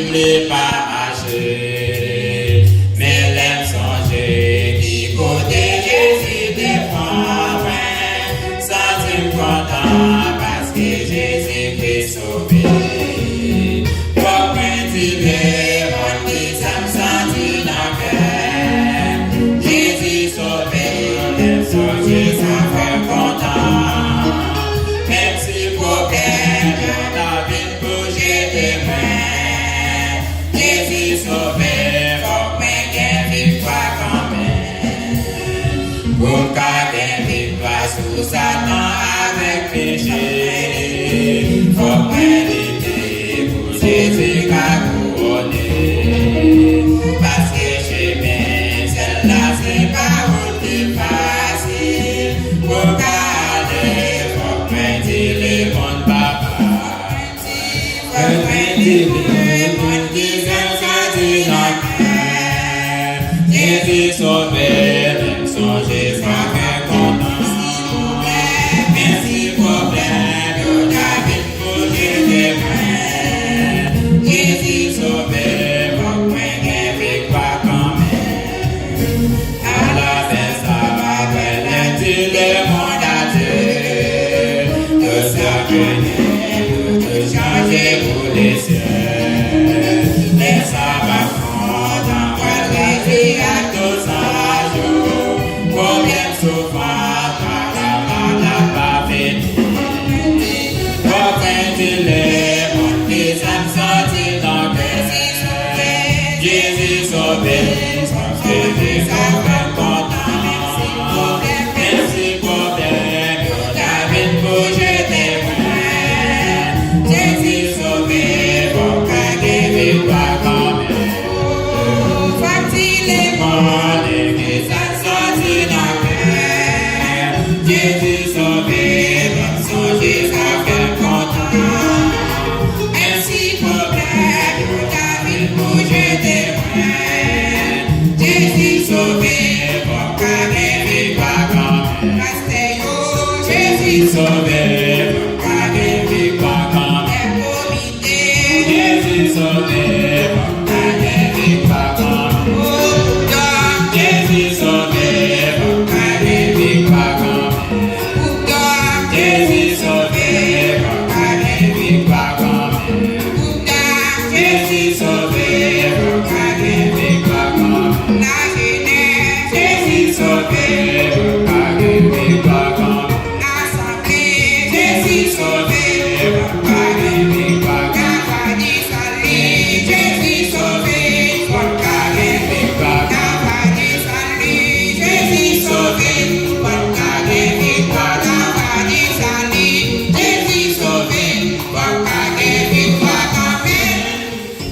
Ne pas marcher, mais l'aime songer, qui côté Jésus défend, sentir content parce que Jésus Christ sauvé. Pour cultiver mon qui s'aime sentir dans le cœur, Jésus sauvé, l'aime songer, ça fait content. Même si problème, on a vite bougé des mains. Jésus sauvé, faut que victoire quand même. Pour qu'à victoire sous Satan avec péché, faut méditer pour Jésus qu'a couronné. Parce que chez moi, celle-là c'est pas aussi facile. Pour qu'aller, faut méditer le monde papa. Faut méditer le monde qui Jésus sauvé, même songer, ça fait content. Merci problème, yo David pour Jésus mains. Jésus sauvé, faut que victoire quand même. À la fin, ça va venir le monde à Dieu. Tout ça venir, tout changer pour les cieux. Mais ça va à tous à jour, combien souvent la pas fini. Pour ventiler, mon fils aime sortir dans le cœur. Jésus sauvé, son Jésus fait content. Merci pour bien, yo David pour jeter mains. Jésus sauvé, pour que victoire quand même. L'église a sorti dans le cœur. Jésus sauvé, comme son Jésus a fait content. Ainsi problème, yo David pour jeter mains. Jésus sauvé, pour qu'à victoire quand même. Jésus sauvé, pour qu'à victoire quand même. Jésus sauvé.